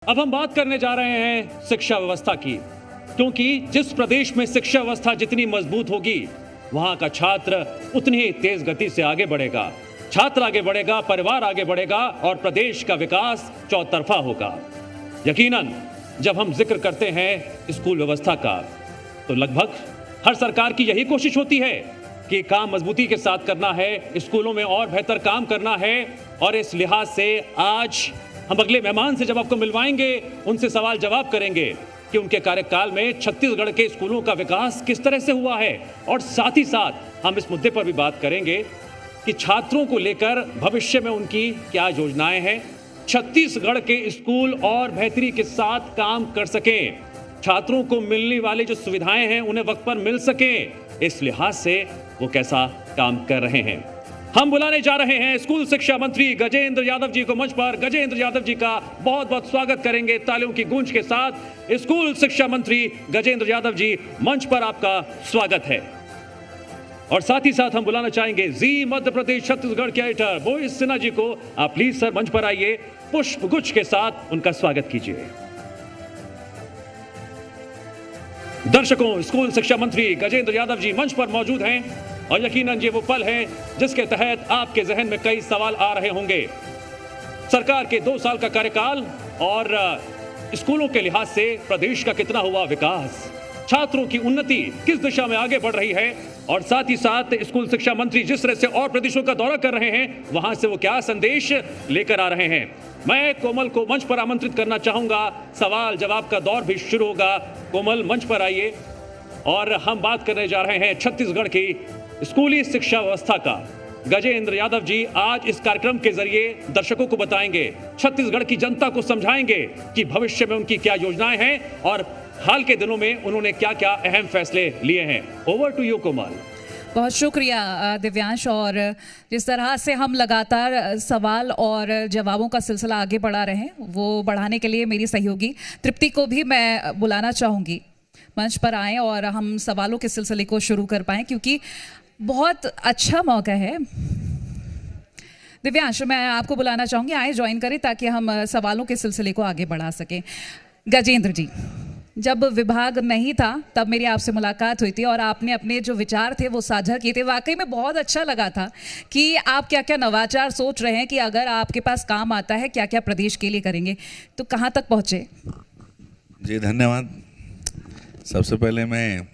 अब हम बात करने जा रहे हैं शिक्षा व्यवस्था की, क्योंकि जिस प्रदेश में शिक्षा व्यवस्था जितनी मजबूत होगी वहां का छात्र उतनी ही तेज गति से आगे बढ़ेगा। छात्र आगे बढ़ेगा, परिवार आगे बढ़ेगा और प्रदेश का विकास चौतरफा होगा। यकीनन जब हम जिक्र करते हैं स्कूल व्यवस्था का तो लगभग हर सरकार की यही कोशिश होती है कि काम मजबूती के साथ करना है, स्कूलों में और बेहतर काम करना है। और इस लिहाज से आज हम अगले मेहमान से जब आपको मिलवाएंगे उनसे सवाल जवाब करेंगे कि उनके कार्यकाल में छत्तीसगढ़ के स्कूलों का विकास किस तरह से हुआ है। और साथ ही साथ हम इस मुद्दे पर भी बात करेंगे कि छात्रों को लेकर भविष्य में उनकी क्या योजनाएं हैं, छत्तीसगढ़ के स्कूल और बेहतरी के साथ काम कर सकें, छात्रों को मिलने वाली जो सुविधाएं हैं उन्हें वक्त पर मिल सकें, इस लिहाज से वो कैसा काम कर रहे हैं। हम बुलाने जा रहे हैं स्कूल शिक्षा मंत्री गजेंद्र यादव जी को मंच पर। गजेंद्र यादव जी का बहुत बहुत स्वागत करेंगे तालियों की गूंज के साथ। स्कूल शिक्षा मंत्री गजेंद्र यादव जी, मंच पर आपका स्वागत है। और साथ ही साथ हम बुलाना चाहेंगे जी मध्य प्रदेश छत्तीसगढ़ के एडिटर बोईस सिन्हा जी को। आप प्लीज सर मंच पर आइए, पुष्प गुच्छ के साथ उनका स्वागत कीजिए। दर्शकों, स्कूल शिक्षा मंत्री गजेंद्र यादव जी मंच पर मौजूद हैं और यकीनन ये वो पल है जिसके तहत आपके जहन में कई सवाल आ रहे होंगे। सरकार के 2 साल का कार्यकाल और स्कूलों के लिहाज से प्रदेश का कितना हुआ विकास, छात्रों की उन्नति किस दिशा में आगे बढ़ रही है, और साथ ही साथ स्कूल शिक्षा मंत्री जिस तरह से और प्रदेशों का दौरा कर रहे हैं वहां से वो क्या संदेश लेकर आ रहे हैं। मैं कोमल को मंच पर आमंत्रित करना चाहूंगा। सवाल जवाब का दौर भी शुरू होगा। कोमल मंच पर आइए और हम बात करने जा रहे हैं छत्तीसगढ़ की स्कूली शिक्षा व्यवस्था का। गजेंद्र यादव जी आज इस कार्यक्रम के जरिए दर्शकों को बताएंगे, छत्तीसगढ़ की जनता को समझाएंगे कि भविष्य में उनकी क्या योजनाएं हैं और हाल के दिनों में उन्होंने क्या क्या अहम फैसले लिए हैं। ओवर टू यू कोमल। बहुत शुक्रिया दिव्यांश। और जिस तरह से हम लगातार सवाल और जवाबों का सिलसिला आगे बढ़ा रहे हैं वो बढ़ाने के लिए मेरी सहयोगी तृप्ति को भी मैं बुलाना चाहूँगी मंच पर आएँ और हम सवालों के सिलसिले को शुरू कर पाएँ, क्योंकि बहुत अच्छा मौका है। दिव्यांश, मैं आपको बुलाना चाहूँगी, आए ज्वाइन करें ताकि हम सवालों के सिलसिले को आगे बढ़ा सकें। गजेंद्र जी, जब विभाग नहीं था तब मेरी आपसे मुलाकात हुई थी और आपने अपने जो विचार थे वो साझा किए थे। वाकई में बहुत अच्छा लगा था कि आप क्या क्या नवाचार सोच रहे हैं कि अगर आपके पास काम आता है क्या क्या प्रदेश के लिए करेंगे। तो कहाँ तक पहुँचे? जी धन्यवाद। सबसे पहले मैं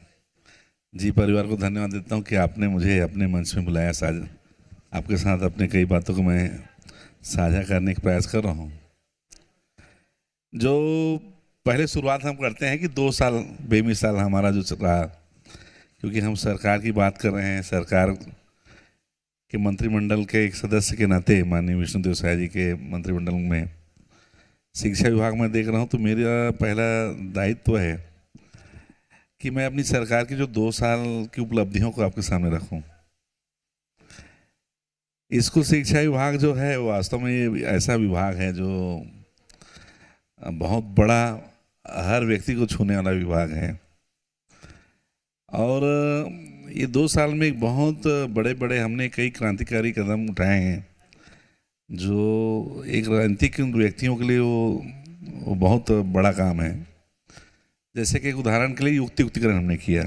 जी परिवार को धन्यवाद देता हूँ कि आपने मुझे अपने मंच में बुलाया। साझा आपके साथ अपने कई बातों को मैं साझा करने का प्रयास कर रहा हूँ। जो पहले शुरुआत हम करते हैं कि 2 साल बेमिसाल हमारा जो रहा, क्योंकि हम सरकार की बात कर रहे हैं। सरकार के मंत्रिमंडल के एक सदस्य के नाते माननीय विष्णुदेव साय जी के मंत्रिमंडल में शिक्षा विभाग में देख रहा हूँ, तो मेरा पहला दायित्व है कि मैं अपनी सरकार की जो 2 साल की उपलब्धियों को आपके सामने रखूं। स्कूल शिक्षा विभाग जो है वो वास्तव में ये ऐसा विभाग है जो बहुत बड़ा, हर व्यक्ति को छूने वाला विभाग है। और ये 2 साल में एक बहुत बड़े बड़े हमने कई क्रांतिकारी कदम उठाए हैं जो एक राजनीतिक व्यक्तियों के लिए वो बहुत बड़ा काम है। जैसे कि एक उदाहरण के लिए युक्तिकरण हमने किया।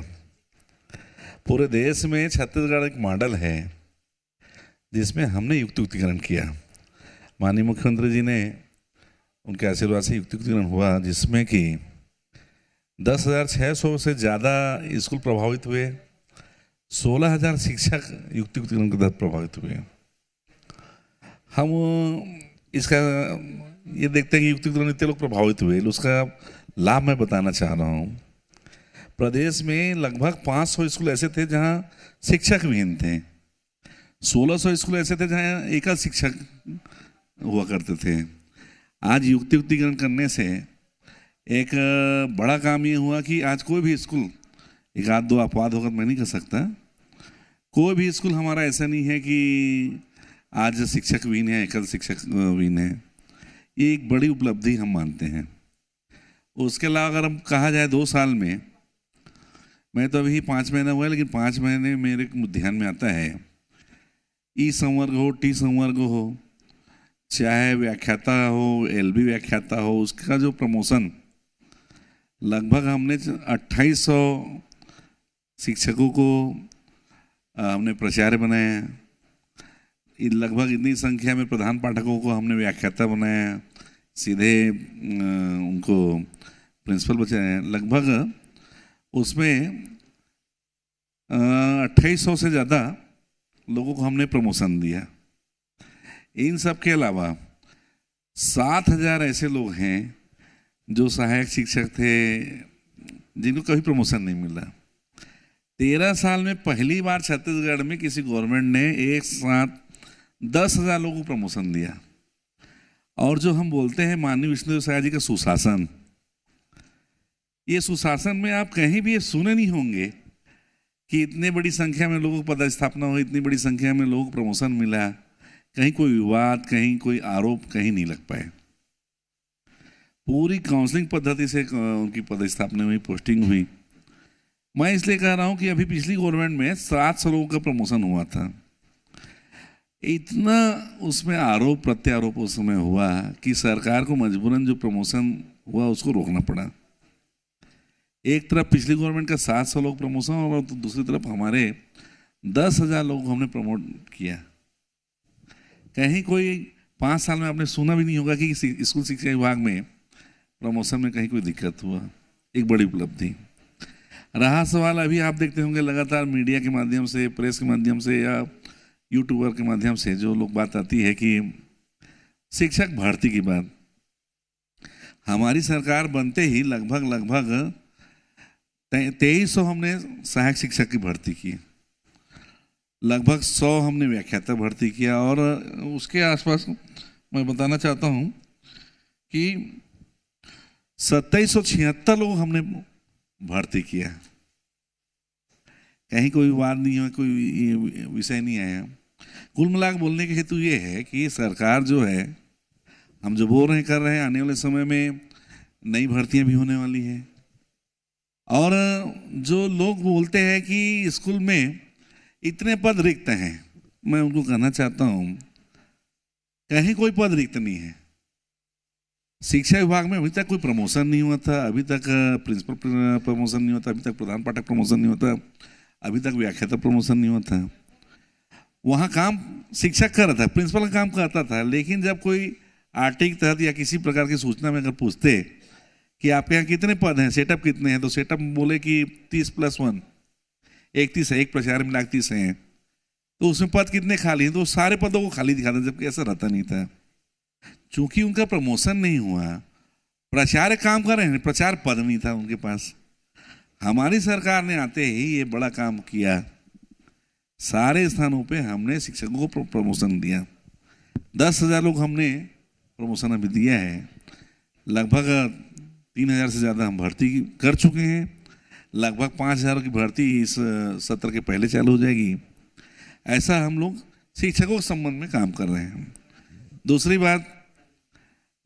पूरे देश में छत्तीसगढ़ एक मॉडल है जिसमें हमने युक्तिकरण किया। माननीय मुख्यमंत्री जी ने, उनके आशीर्वाद से युक्तिकरण हुआ जिसमें कि 10,600 से ज़्यादा स्कूल प्रभावित हुए, 16,000 शिक्षक युक्तिकरण के तहत प्रभावित हुए। हम इसका ये देखते हैं कि युक्तिकरण इतने लोग प्रभावित हुए, उसका लाभ मैं बताना चाह रहा हूँ। प्रदेश में लगभग 500 स्कूल ऐसे थे जहाँ शिक्षक विहीन थे, 1600 स्कूल ऐसे थे जहाँ एकल शिक्षक हुआ करते थे। आज युक्तिकरण करने से एक बड़ा काम ये हुआ कि आज कोई भी स्कूल, एक आध 2 अपवाद होकर मैं नहीं कर सकता, कोई भी स्कूल हमारा ऐसा नहीं है कि आज शिक्षक विहीन है, एकल शिक्षक विहीन है। ये एक बड़ी उपलब्धि हम मानते हैं। उसके अलावा अगर हम कहा जाए 2 साल में, मैं तो अभी 5 महीना हुआ है, लेकिन 5 महीने मेरे ध्यान में आता है ई संवर्ग हो, टी संवर्ग हो, चाहे व्याख्याता हो, एलबी व्याख्याता हो, उसका जो प्रमोशन लगभग हमने 2800 शिक्षकों को हमने प्राचार्य बनाया, लगभग इतनी संख्या में प्रधान पाठकों को हमने व्याख्याता बनाया, सीधे उनको प्रिंसिपल बचाया। लगभग उसमें 2800 से ज़्यादा लोगों को हमने प्रमोशन दिया। इन सब के अलावा 7000 ऐसे लोग हैं जो सहायक शिक्षक थे जिनको कभी प्रमोशन नहीं मिला। 13 साल में पहली बार छत्तीसगढ़ में किसी गवर्नमेंट ने एक साथ 10,000 लोगों को प्रमोशन दिया। और जो हम बोलते हैं माननीय विष्णुदेव साय जी का सुशासन, ये सुशासन में आप कहीं भी ये सुने नहीं होंगे कि इतने बड़ी संख्या में लोगों को पदस्थापना हुई, इतनी बड़ी संख्या में लोगों को प्रमोशन मिला, कहीं कोई विवाद, कहीं कोई आरोप कहीं नहीं लग पाए। पूरी काउंसलिंग पद्धति से उनकी पदस्थापना हुई, पोस्टिंग हुई। मैं इसलिए कह रहा हूं कि अभी पिछली गवर्नमेंट में 700 लोगों का प्रमोशन हुआ था। इतना उसमें आरोप प्रत्यारोप उस समय हुआ कि सरकार को मजबूरन जो प्रमोशन हुआ उसको रोकना पड़ा। एक तरफ पिछली गवर्नमेंट का 700 लोग प्रमोशन और तो दूसरी तरफ हमारे 10,000 लोग हमने प्रमोट किया। कहीं कोई 5 साल में आपने सुना भी नहीं होगा कि स्कूल शिक्षा विभाग में प्रमोशन में कहीं कोई दिक्कत हुआ। एक बड़ी उपलब्धि रहा। सवाल अभी आप देखते होंगे लगातार मीडिया के माध्यम से, प्रेस के माध्यम से या यूट्यूबर के माध्यम से जो लोग बात आती है कि शिक्षक भर्ती की बात। हमारी सरकार बनते ही लगभग 2300 हमने सहायक शिक्षक की भर्ती की, लगभग 100 हमने व्याख्याता भर्ती किया और उसके आसपास मैं बताना चाहता हूं कि 2776 लोग हमने भर्ती किया। कहीं कोई विवाद नहीं हुआ, कोई विषय नहीं आया। कुल मिलाकर बोलने के हेतु ये है कि सरकार जो है, हम जो बोल रहे हैं कर रहे हैं, आने वाले समय में नई भर्तियां भी होने वाली है। और जो लोग बोलते हैं कि स्कूल में इतने पद रिक्त हैं, मैं उनको कहना चाहता हूं कहीं कोई पद रिक्त नहीं है। शिक्षा विभाग में अभी तक कोई प्रमोशन नहीं हुआ था, अभी तक प्रिंसिपल प्रमोशन नहीं होता, अभी तक प्रधान पाठक प्रमोशन नहीं होता, अभी तक व्याख्याता प्रमोशन नहीं होता। वहाँ काम शिक्षक कर रहा था, प्रिंसिपल का काम करता था, लेकिन जब कोई आरटी के तहत या किसी प्रकार की सूचना में अगर पूछते कि आपके यहाँ कितने पद हैं, सेटअप कितने हैं, तो सेटअप बोले कि 30+1 31 है, एक प्राचार्य मिला 30 हैं, तो उसमें पद कितने खाली हैं, तो सारे पदों को खाली दिखाते, जबकि ऐसा रहता नहीं था। चूंकि उनका प्रमोशन नहीं हुआ, प्राचार्य काम कर रहे हैं, प्रचार पद नहीं था उनके पास। हमारी सरकार ने आते ही ये बड़ा काम किया, सारे स्थानों पे हमने शिक्षकों को प्रमोशन दिया। 10,000 लोग हमने प्रमोशन अभी दिया है। लगभग 3,000 से ज़्यादा हम भर्ती कर चुके हैं। लगभग 5,000 की भर्ती इस सत्र के पहले चालू हो जाएगी। ऐसा हम लोग शिक्षकों के संबंध में काम कर रहे हैं। दूसरी बात,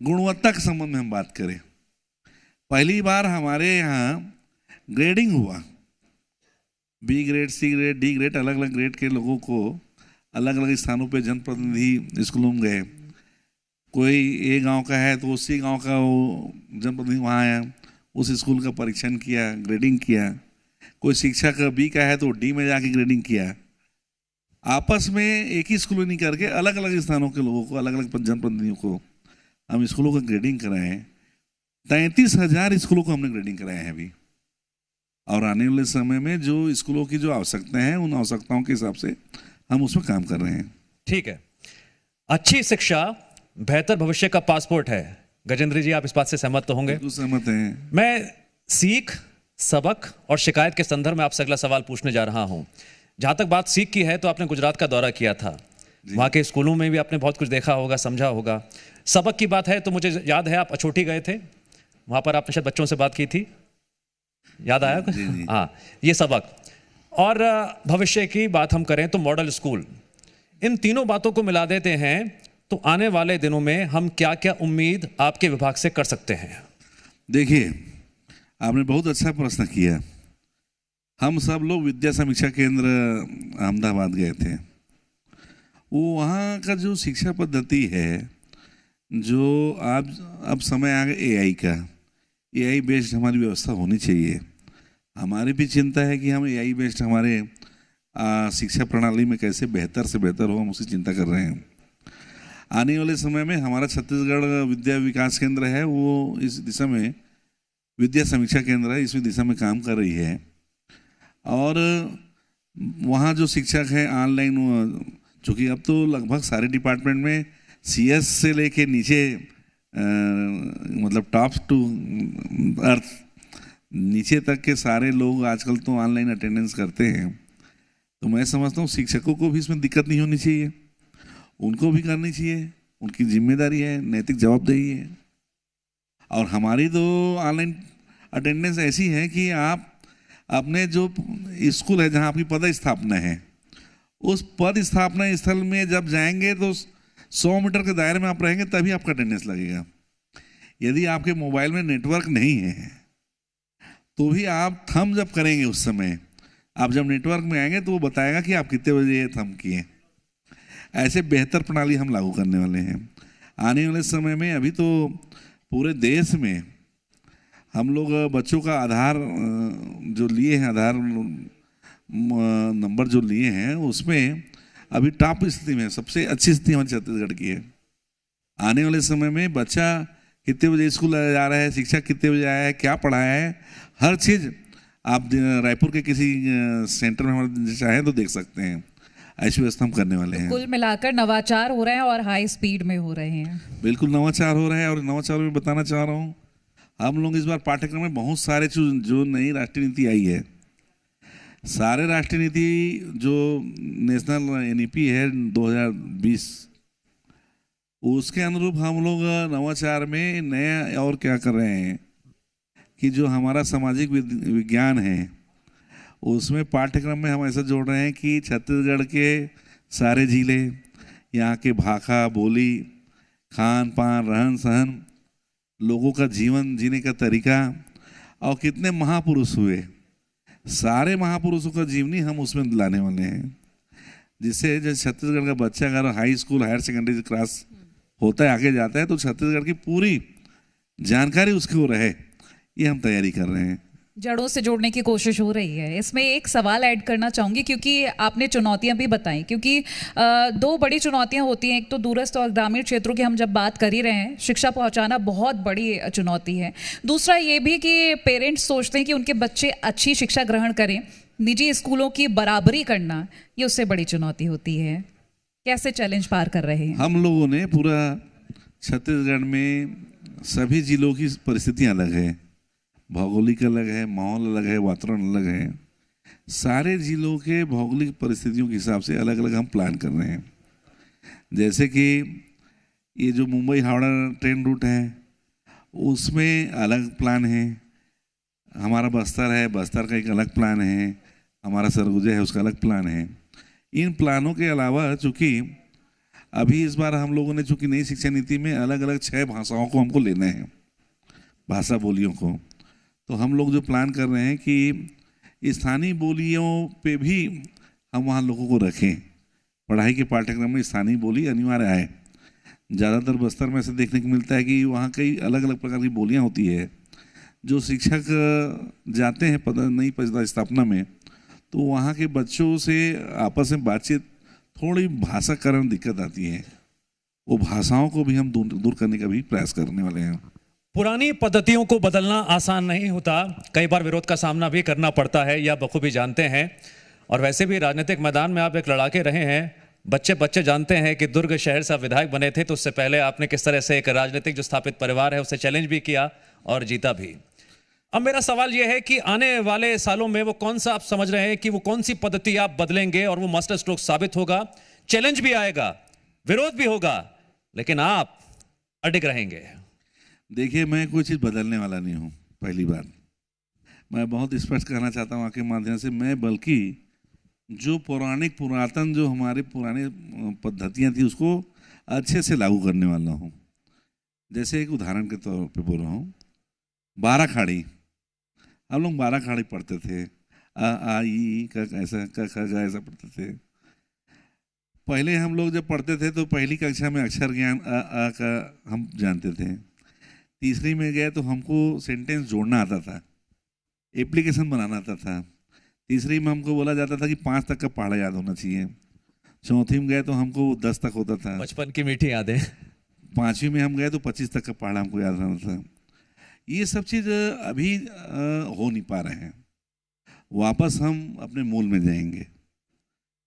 गुणवत्ता के संबंध में हम बात करें, पहली बार हमारे यहाँ ग्रेडिंग हुआ। B grade, C grade, D grade, अलग अलग ग्रेड के लोगों को अलग अलग स्थानों पे जनप्रतिनिधि स्कूलों में गए। कोई ए गांव का है तो उसी गांव का वो जनप्रतिनिधि वहाँ आया, उस स्कूल का परीक्षण किया, ग्रेडिंग किया। कोई शिक्षक बी का है तो डी में जाके ग्रेडिंग किया। आपस में एक ही स्कूल में नहीं करके अलग अलग स्थानों के लोगों को, अलग अलग जनप्रतिनिधियों को हम स्कूलों का ग्रेडिंग कराएं। 33,000 स्कूलों को हमने ग्रेडिंग कराया है अभी। और आने वाले समय में जो स्कूलों की जो आवश्यकताएं हैं, उन आवश्यकताओं के हिसाब से हम उसमें काम कर रहे हैं। ठीक है। अच्छी शिक्षा बेहतर भविष्य का पासपोर्ट है। गजेंद्र जी, आप इस बात से सहमत तो होंगे? सहमत हैं। मैं सीख, सबक और शिकायत के संदर्भ में आपसे अगला सवाल पूछने जा रहा हूं। जहां तक बात सीख की है, तो आपने गुजरात का दौरा किया था, वहां के स्कूलों में भी आपने बहुत कुछ देखा होगा, समझा होगा। सबक की बात है तो मुझे याद है आप अछोटी गए थे, वहां पर आपने शायद बच्चों से बात की थी, याद आया? हाँ, ये सबक। और भविष्य की बात हम करें तो मॉडल स्कूल। इन तीनों बातों को मिला देते हैं तो आने वाले दिनों में हम क्या क्या उम्मीद आपके विभाग से कर सकते हैं? देखिए, आपने बहुत अच्छा प्रश्न किया। हम सब लोग विद्या समीक्षा केंद्र अहमदाबाद गए थे। वो वहाँ का जो शिक्षा पद्धति है जो आप अब समय आ गया एआई का, एआई बेस्ड हमारी व्यवस्था होनी चाहिए। हमारी भी चिंता है कि हम एआई बेस्ड हमारे शिक्षा प्रणाली में कैसे बेहतर से बेहतर हो, हम उसकी चिंता कर रहे हैं। आने वाले समय में हमारा छत्तीसगढ़ विद्या विकास केंद्र है, वो इस दिशा में विद्या समीक्षा केंद्र है, इस दिशा में काम कर रही है। और वहाँ जो शिक्षक हैं ऑनलाइन, चूँकि अब तो लगभग सारे डिपार्टमेंट में सीएस से लेके नीचे मतलब टॉप टू अर्थ नीचे तक के सारे लोग आजकल तो ऑनलाइन अटेंडेंस करते हैं। तो मैं समझता हूँ शिक्षकों को भी इसमें दिक्कत नहीं होनी चाहिए, उनको भी करनी चाहिए, उनकी जिम्मेदारी है, नैतिक जवाबदेही है। और हमारी तो ऑनलाइन अटेंडेंस ऐसी है कि आप अपने जो स्कूल है जहाँ आपकी पद स्थापना है, उस पद स्थापना स्थल में जब जाएंगे तो 100 मीटर के दायरे में आप रहेंगे तभी आपका अटेंडेंस लगेगा। यदि आपके मोबाइल में नेटवर्क नहीं है तो भी आप थंब जब करेंगे, उस समय आप जब नेटवर्क में आएंगे तो वो बताएगा कि आप कितने बजे ये थंब किए। ऐसे बेहतर प्रणाली हम लागू करने वाले हैं आने वाले समय में। अभी तो पूरे देश में हम लोग बच्चों का आधार जो लिए हैं, आधार नंबर जो लिए हैं, उसमें अभी टॉप स्थिति में, सबसे अच्छी स्थिति हमारे छत्तीसगढ़ की है। आने वाले समय में बच्चा कितने बजे स्कूल जा रहा है, शिक्षक कितने बजे आया है, क्या पढ़ाया है, हर चीज़ आप रायपुर के किसी सेंटर में हमारे चाहें तो देख सकते हैं। ऐसी व्यवस्था हम करने वाले हैं। कुल मिलाकर नवाचार हो रहे हैं और हाई स्पीड में हो रहे हैं। बिल्कुल नवाचार हो रहा है। और नवाचार में बताना चाह रहा हूँ, हम लोग इस बार पाठ्यक्रम में बहुत सारे जो नई राष्ट्रीय नीति आई है, सारे राष्ट्रीय नीति जो नेशनल एनईपी है 2020, उसके अनुरूप हम लोग नवाचार में नया और क्या कर रहे हैं कि जो हमारा सामाजिक विज्ञान है उसमें पाठ्यक्रम में हम ऐसा जोड़ रहे हैं कि छत्तीसगढ़ के सारे जिले, यहाँ के भाषा, बोली, खान पान, रहन सहन, लोगों का जीवन जीने का तरीका, और कितने महापुरुष हुए, सारे महापुरुषों का जीवनी हम उसमें लाने वाले हैं। जिससे जैसे छत्तीसगढ़ का बच्चा अगर high school, higher secondary class होता है, आगे जाता है, तो छत्तीसगढ़ की पूरी जानकारी उसको रहे, ये हम तैयारी कर रहे हैं। जड़ों से जोड़ने की कोशिश हो रही है। इसमें एक सवाल ऐड करना चाहूँगी, क्योंकि आपने चुनौतियां भी बताई, क्योंकि दो बड़ी चुनौतियां होती हैं। एक तो दूरस्थ और ग्रामीण क्षेत्रों की हम जब बात कर ही रहे हैं, शिक्षा पहुंचाना बहुत बड़ी चुनौती है। दूसरा ये भी कि पेरेंट्स सोचते हैं कि उनके बच्चे अच्छी शिक्षा ग्रहण करें, निजी स्कूलों की बराबरी करना ये उससे बड़ी चुनौती होती है। कैसे चैलेंज पार कर रहे हैं? हम लोगों ने पूरा छत्तीसगढ़ में सभी जिलों की परिस्थितियाँ अलग है, भौगोलिक अलग है, माहौल अलग है, वातावरण अलग है। सारे जिलों के भौगोलिक परिस्थितियों के हिसाब से अलग अलग हम प्लान कर रहे हैं। जैसे कि ये जो मुंबई हावड़ा ट्रेन रूट है, उसमें अलग प्लान है। हमारा बस्तर है, बस्तर का एक अलग प्लान है। हमारा सरगुजा है, उसका अलग प्लान है। इन प्लानों के अलावा चूँकि अभी इस बार हम लोगों ने चूँकि नई शिक्षा नीति में अलग अलग 6 भाषाओं को हमको लेना है, भाषा बोलियों को, तो हम लोग जो प्लान कर रहे हैं कि स्थानीय बोलियों पे भी हम वहाँ लोगों को रखें। पढ़ाई के पाठ्यक्रम में स्थानीय बोली अनिवार्य आए। ज़्यादातर बस्तर में ऐसे देखने को मिलता है कि वहाँ कई अलग अलग प्रकार की बोलियाँ होती है। जो शिक्षक जाते हैं नई पद स्थापना में, तो वहाँ के बच्चों से आपस में बातचीत, थोड़ी भाषाकरण दिक्कत आती है। वो भाषाओं को भी हम दूर करने का भी प्रयास करने वाले हैं। पुरानी पद्धतियों को बदलना आसान नहीं होता, कई बार विरोध का सामना भी करना पड़ता है, यह बखूबी जानते हैं। और वैसे भी राजनीतिक मैदान में आप एक लड़ाके रहे हैं। बच्चे जानते हैं कि दुर्ग शहर से आप विधायक बने थे, तो उससे पहले आपने किस तरह से एक राजनीतिक जो स्थापित परिवार है उससे चैलेंज भी किया और जीता भी। अब मेरा सवाल यह है कि आने वाले सालों में वो कौन सा आप समझ रहे हैं कि वो कौन सी पद्धति आप बदलेंगे और वो मास्टर स्ट्रोक साबित होगा? चैलेंज भी आएगा, विरोध भी होगा, लेकिन आप अडिग रहेंगे। देखिए, मैं कोई चीज़ बदलने वाला नहीं हूँ। पहली बात मैं बहुत स्पष्ट कहना चाहता हूँ आपके माध्यम से, मैं बल्कि जो पुरातन जो हमारे पुराने पद्धतियाँ थी उसको अच्छे से लागू करने वाला हूँ। जैसे एक उदाहरण के तौर पे बोल रहा हूँ, 12 खाड़ी। हम लोग 12 खाड़ी पढ़ते थे, आ ई का ऐसा, का ऐसा पढ़ते थे। पहले हम लोग जब पढ़ते थे तो पहली कक्षा में अक्षर ज्ञान आ का हम जानते थे। तीसरी में गए तो हमको सेंटेंस जोड़ना आता था, एप्लीकेशन बनाना आता था। तीसरी में हमको बोला जाता था कि 5 तक का पढ़ा याद होना चाहिए। चौथी में गए तो हमको 10 तक होता था। बचपन की मीठी यादें। 5वीं में हम गए तो 25 तक का पढ़ा हमको याद रहना था। ये सब चीज़ अभी हो नहीं पा रहे हैं। वापस हम अपने मूल में जाएंगे,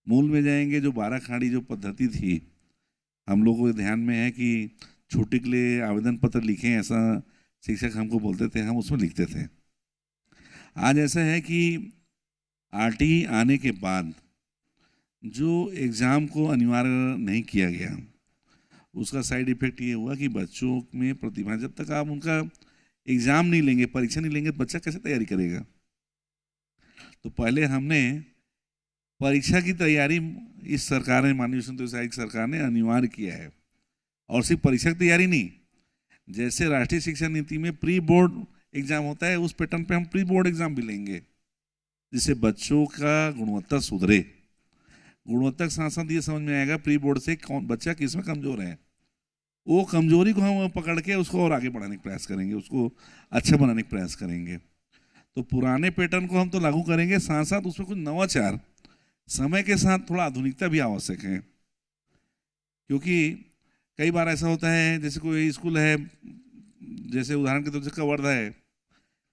मूल में जाएंगे। जो 12 खाड़ी जो पद्धति थी, हम लोगों के ध्यान में है कि छुट्टी के लिए आवेदन पत्र लिखें, ऐसा शिक्षक हमको बोलते थे, हम उसमें लिखते थे। आज ऐसा है कि आरटी आने के बाद जो एग्ज़ाम को अनिवार्य नहीं किया गया, उसका साइड इफेक्ट ये हुआ कि बच्चों में प्रतिभा, जब तक आप उनका एग्ज़ाम नहीं लेंगे, परीक्षा नहीं लेंगे, तो बच्चा कैसे तैयारी करेगा। तो पहले हमने परीक्षा की तैयारी, इस सरकार ने, माननीय विष्णुदेव साय की सरकार ने अनिवार्य किया है। और सिर्फ परीक्षा की तैयारी नहीं, जैसे राष्ट्रीय शिक्षा नीति में प्री बोर्ड एग्ज़ाम होता है, उस पैटर्न पे हम प्री बोर्ड एग्ज़ाम भी लेंगे, जिससे बच्चों का गुणवत्ता सुधरे। गुणवत्ता के साथ साथ ये समझ में आएगा प्री बोर्ड से कौन बच्चा किस में कमज़ोर है, वो कमजोरी को हम पकड़ के उसको और आगे बढ़ाने का प्रयास करेंगे, उसको अच्छा बनाने का प्रयास करेंगे। तो पुराने पैटर्न को हम तो लागू करेंगे, साथ साथ उसमें कुछ नवाचार, समय के साथ थोड़ा आधुनिकता भी आवश्यक है। क्योंकि कई बार ऐसा होता है, जैसे कोई स्कूल है, जैसे उदाहरण के तौर से कवर्धा है,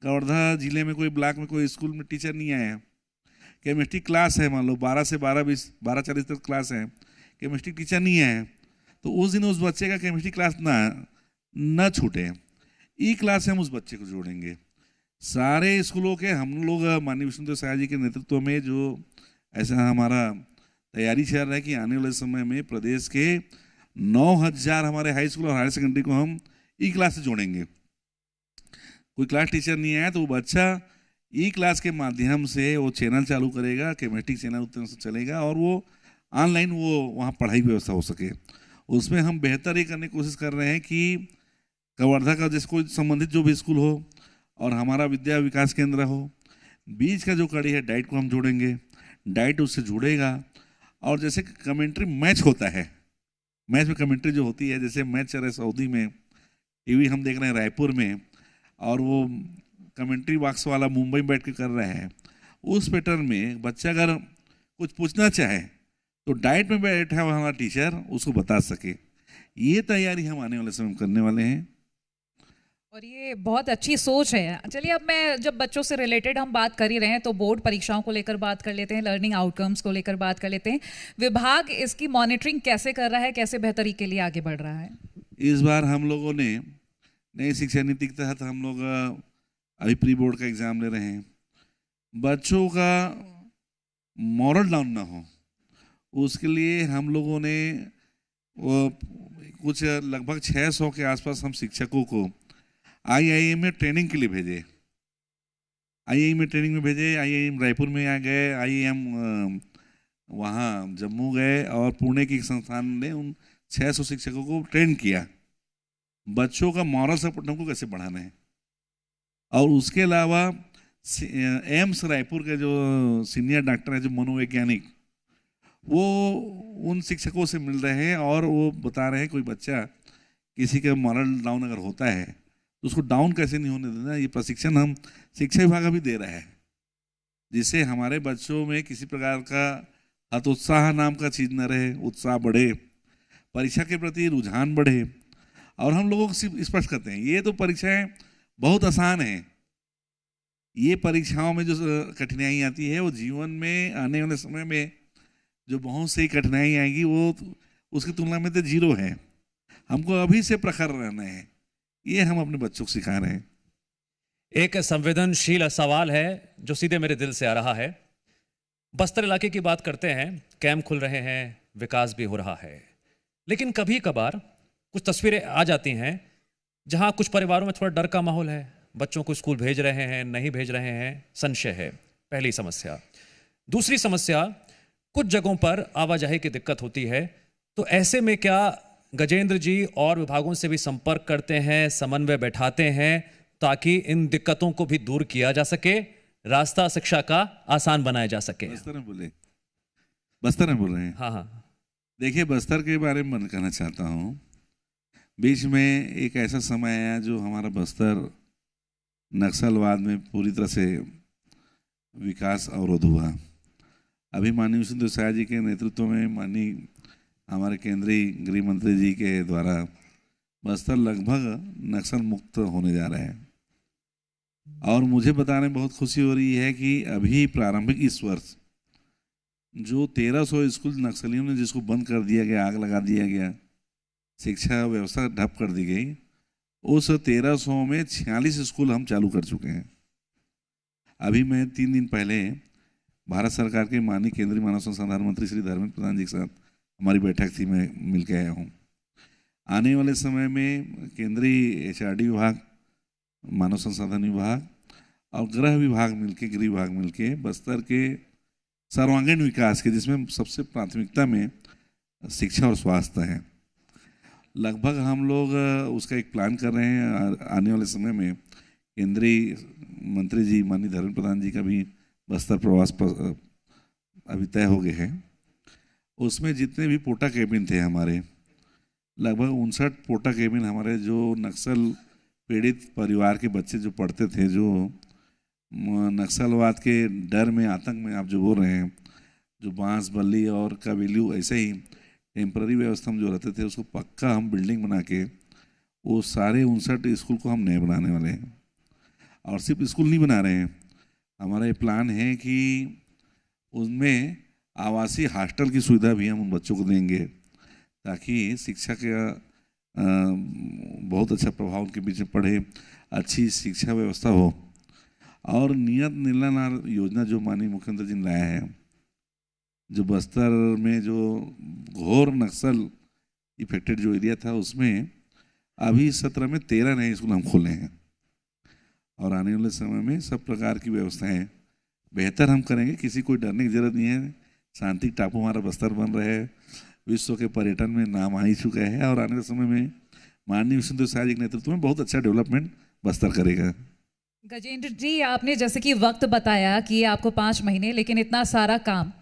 कवर्धा जिले में कोई ब्लॉक में कोई स्कूल में टीचर नहीं आया, केमिस्ट्री क्लास है, मान लो 12 से 12:40 तक क्लास है, केमिस्ट्री टीचर नहीं आए, तो उस दिन उस बच्चे का केमिस्ट्री क्लास ना छूटे, ई क्लास से हम उस बच्चे को जोड़ेंगे। सारे स्कूलों के हम लोग माननीय विष्णुदेव साय जी के नेतृत्व में जो ऐसा हमारा तैयारी चल रहा है कि आने वाले समय में प्रदेश के 9,000 हमारे हाई स्कूल और हायर सेकेंडरी को हम ई क्लास से जोड़ेंगे। कोई क्लास टीचर नहीं आया तो वो बच्चा ई क्लास के माध्यम से वो चैनल चालू करेगा, केमिस्ट्री चैनल उतने से चलेगा, और वो ऑनलाइन वो वहाँ पढ़ाई व्यवस्था हो सके। उसमें हम बेहतर ये करने की कोशिश कर रहे हैं कि कवर्धा का जैसे कोई संबंधित जो भी स्कूल हो और हमारा विद्या विकास केंद्र हो, बीच का जो कड़ी है डाइट को हम जोड़ेंगे, डाइट उससे जुड़ेगा। और जैसे कमेंट्री मैच होता है, मैच में कमेंट्री जो होती है, जैसे मैच चल रहा है सऊदी में, टीवी हम देख रहे हैं रायपुर में, और वो कमेंट्री बॉक्स वाला मुंबई में बैठ के कर रहा है, उस पैटर्न में बच्चा अगर कुछ पूछना चाहे तो डाइट में बैठा हुआ हमारा टीचर उसको बता सके। ये तैयारी हम आने वाले समय में करने वाले हैं और ये बहुत अच्छी सोच है। चलिए, अब मैं जब बच्चों से रिलेटेड हम बात कर ही रहे हैं तो बोर्ड परीक्षाओं को लेकर बात कर लेते हैं, लर्निंग आउटकम्स को लेकर बात कर लेते हैं। विभाग इसकी मॉनिटरिंग कैसे कर रहा है, कैसे बेहतरी के लिए आगे बढ़ रहा है? इस बार हम लोगों ने नई शिक्षा नीति के तहत हम लोग अभी प्री बोर्ड का एग्ज़ाम ले रहे हैं। बच्चों का मॉरल डाउन ना हो, उसके लिए हम लोगों ने वो कुछ लगभग 600 के आसपास हम शिक्षकों को IIM में ट्रेनिंग के लिए भेजे। IIM में ट्रेनिंग में भेजे, IIM रायपुर में आ गए, IIM वहाँ जम्मू गए, और पुणे की संस्थान ने उन 600 शिक्षकों को ट्रेन किया बच्चों का मॉरल सपोर्ट हमको कैसे बढ़ाना है। और उसके अलावा एम्स रायपुर के जो सीनियर डॉक्टर हैं, जो मनोवैज्ञानिक, वो उन शिक्षकों से मिल रहे हैं और वो बता रहे हैं कोई बच्चा किसी का मॉरल डाउन अगर होता है तो उसको डाउन कैसे नहीं होने देना। ये प्रशिक्षण हम शिक्षा विभाग भी दे रहा है, जिससे हमारे बच्चों में किसी प्रकार का हतोत्साह नाम का चीज़ न रहे, उत्साह बढ़े, परीक्षा के प्रति रुझान बढ़े। और हम लोगों को सिर्फ स्पष्ट करते हैं, ये तो परीक्षाएं बहुत आसान हैं, ये परीक्षाओं में जो कठिनाई आती है वो जीवन में आने वाले समय में जो बहुत सी कठिनाई आएगी वो उसकी तुलना में तो जीरो है। हमको अभी से प्रखर रहना है, ये हम अपने बच्चों को सिखा रहे हैं। एक संवेदनशील सवाल है जो सीधे मेरे दिल से आ रहा है। बस्तर इलाके की बात करते हैं, कैंप खुल रहे हैं, विकास भी हो रहा है, लेकिन कभी कभार कुछ तस्वीरें आ जाती हैं जहां कुछ परिवारों में थोड़ा डर का माहौल है, बच्चों को स्कूल भेज रहे हैं, नहीं भेज रहे हैं, संशय है, पहली समस्या। दूसरी समस्या, कुछ जगहों पर आवाजाही की दिक्कत होती है, तो ऐसे में क्या गजेंद्र जी और विभागों से भी संपर्क करते हैं, समन्वय बैठाते हैं ताकि इन दिक्कतों को भी दूर किया जा सके, रास्ता शिक्षा का आसान बनाया जा सके? बस्तर में बोल रहे हैं। हाँ हाँ, देखिए, बस्तर के बारे में मैं कहना चाहता हूँ। बीच में एक ऐसा समय आया जो हमारा बस्तर नक्सलवाद में पूरी तरह से विकास अवरोध हुआ। अभी माननीय विष्णुदेव साय जी के नेतृत्व में माननीय हमारे केंद्रीय गृह मंत्री जी के द्वारा बस्तर लगभग नक्सल मुक्त होने जा रहा है। और मुझे बताने में बहुत खुशी हो रही है कि अभी प्रारंभिक इस वर्ष जो 1300 स्कूल नक्सलियों ने जिसको बंद कर दिया गया, आग लगा दिया गया, शिक्षा व्यवस्था ठप कर दी गई, उस 1300 में 46 स्कूल हम चालू कर चुके हैं। अभी मैं 3 दिन पहले भारत सरकार के माननीय केंद्रीय मानव संसाधन मंत्री श्री धर्मेंद्र प्रधान जी के साथ हमारी बैठक थी, मैं मिल के आया हूँ। आने वाले समय में केंद्रीय HRD विभाग, मानव संसाधन विभाग और गृह विभाग मिलके बस्तर के सर्वांगीण विकास के, जिसमें सबसे प्राथमिकता में शिक्षा और स्वास्थ्य है, लगभग हम लोग उसका एक प्लान कर रहे हैं। आने वाले समय में केंद्रीय मंत्री जी माननीय धर्मेंद्र प्रधान जी का भी बस्तर प्रवास अभी तय हो गए हैं। उसमें जितने भी पोटा केबिन थे हमारे, लगभग 59 पोटा केबिन हमारे जो नक्सल पीड़ित परिवार के बच्चे जो पढ़ते थे, जो नक्सलवाद के डर में, आतंक में आप जो बोल रहे हैं, जो बांस बल्ली और कबीलू ऐसे ही टेम्पररी व्यवस्था में जो रहते थे, उसको पक्का हम बिल्डिंग बना के वो सारे 59 स्कूल को हम नए बनाने वाले हैं। और सिर्फ स्कूल नहीं बना रहे हैं, हमारा ये प्लान है कि उनमें आवासीय हॉस्टल की सुविधा भी हम उन बच्चों को देंगे, ताकि शिक्षा का बहुत अच्छा प्रभाव उनके बीच में पड़े, अच्छी शिक्षा व्यवस्था हो। और नियत निर्णय योजना जो माननीय मुख्यमंत्री जी ने लाया है, जो बस्तर में जो घोर नक्सल इफेक्टेड जो एरिया था, उसमें अभी 17 में 13 नए स्कूल हम खोले हैं। और आने वाले समय में सब प्रकार की व्यवस्थाएं बेहतर हम करेंगे। किसी को डरने की जरूरत नहीं है। शांति टापू हमारा बस्तर बन रहा है, विश्व के पर्यटन में नाम आ ही चुका है, और आने वाले समय में माननीय विष्णुदेव साय जी के नेतृत्व में बहुत अच्छा डेवलपमेंट बस्तर करेगा। गजेंद्र जी, आपने जैसे कि वक्त बताया कि आपको 5 महीने, लेकिन इतना सारा काम,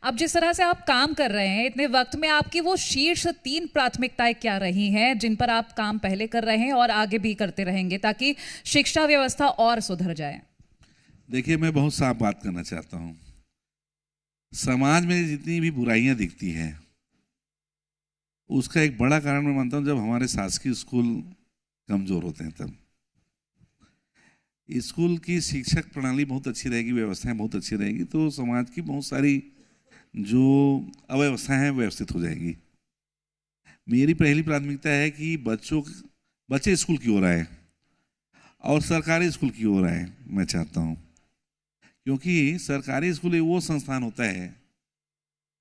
अब जिस तरह से आप काम कर रहे हैं इतने वक्त में, आपकी वो शीर्ष 3 प्राथमिकताएं क्या रही हैं जिन पर आप काम पहले कर रहे हैं और आगे भी करते रहेंगे, ताकि शिक्षा व्यवस्था और सुधर जाए? देखिए, मैं बहुत साफ बात करना चाहता हूँ। समाज में जितनी भी बुराइयां दिखती हैं, उसका एक बड़ा कारण मैं मानता हूँ जब हमारे शासकीय स्कूल कमजोर होते हैं। तब स्कूल की शिक्षक प्रणाली बहुत अच्छी रहेगी, व्यवस्थाएं बहुत अच्छी रहेगी, तो समाज की बहुत सारी जो अव्यवस्थाएं हैं व्यवस्थित हो जाएगी। मेरी पहली प्राथमिकता है कि बच्चे स्कूल की ओर आए और सरकारी स्कूल की ओर आए, मैं चाहता हूँ। क्योंकि सरकारी स्कूल वो संस्थान होता है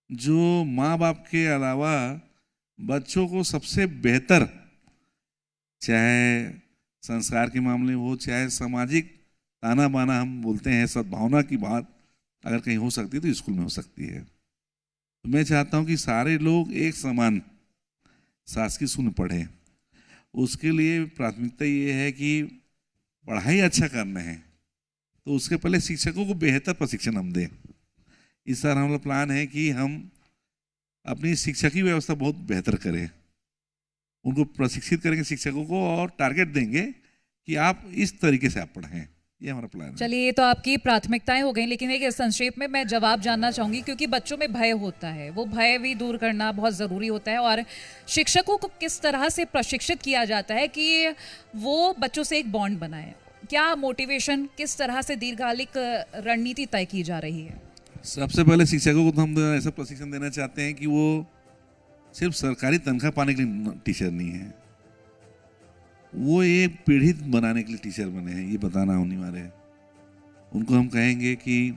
जो माँ बाप के अलावा बच्चों को सबसे बेहतर, चाहे संस्कार के मामले हो, चाहे सामाजिक ताना बाना हम बोलते हैं, सद्भावना की बात अगर कहीं हो सकती है तो स्कूल में हो सकती है। तो मैं चाहता हूं कि सारे लोग एक समान शासकीय स्कूल में पढ़ें। उसके लिए प्राथमिकता ये है कि पढ़ाई अच्छा करना है तो उसके पहले शिक्षकों को बेहतर प्रशिक्षण हम दें। इस तरह हमारा प्लान है कि हम अपनी शिक्षा की व्यवस्था बहुत बेहतर करें, उनको प्रशिक्षित करेंगे शिक्षकों को, और टारगेट देंगे कि आप इस तरीके से आप पढ़ें। ये हमारा प्लान है। चलिए, ये तो आपकी प्राथमिकताएं हो गई, लेकिन एक संक्षेप में मैं जवाब जानना चाहूंगी, क्योंकि बच्चों में भय होता है, वो भय भी दूर करना बहुत ज़रूरी होता है। और शिक्षकों को किस तरह से प्रशिक्षित किया जाता है कि वो बच्चों से एक बॉन्ड बनाए? क्या मोटिवेशन, किस तरह से दीर्घकालिक रणनीति तय की जा रही है? सबसे पहले शिक्षकों को तो हम ऐसा प्रशिक्षण देना चाहते हैं कि वो सिर्फ सरकारी तनख्वाह पाने के लिए टीचर नहीं है, वो एक पीढ़ी बनाने के लिए टीचर बने हैं, ये बताना अनिवार्य है। उनको हम कहेंगे कि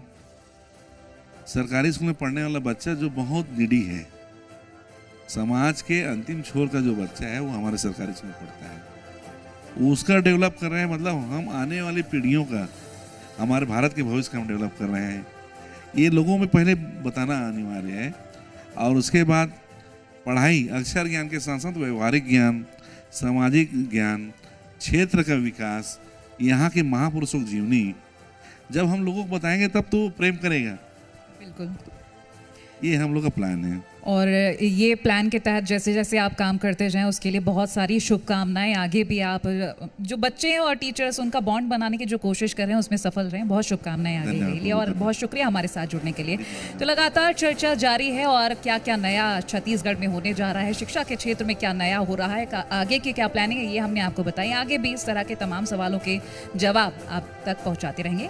सरकारी स्कूल में पढ़ने वाला बच्चा जो बहुत नीडी है, समाज के अंतिम छोर का जो बच्चा है, वो हमारे सरकारी स्कूल में पढ़ता है, उसका डेवलप कर रहे हैं। मतलब हम आने वाली पीढ़ियों का, हमारे भारत के भविष्य का हम डेवलप कर रहे हैं। ये लोगों में पहले बताना अनिवार्य है। और उसके बाद पढ़ाई, अक्षर ज्ञान के साथ साथ व्यवहारिक ज्ञान, सामाजिक ज्ञान, क्षेत्र का विकास, यहाँ के महापुरुषों की जीवनी जब हम लोगों को बताएंगे तब तो प्रेम करेगा। बिल्कुल। ये हम लोग का प्लान है। और ये प्लान के तहत जैसे जैसे आप काम करते जाएं उसके लिए बहुत सारी शुभकामनाएं। आगे भी आप जो बच्चे हैं और टीचर्स उनका बॉन्ड बनाने की जो कोशिश कर रहे हैं उसमें सफल रहें। बहुत शुभकामनाएं आगे के लिए और बहुत शुक्रिया हमारे साथ जुड़ने के लिए। तो लगातार चर्चा जारी है और क्या क्या नया छत्तीसगढ़ में होने जा रहा है, शिक्षा के क्षेत्र में क्या नया हो रहा है, आगे की क्या प्लानिंग है, ये हमने आपको बताई। आगे भी इस तरह के तमाम सवालों के जवाब आप तक पहुँचाते रहेंगे।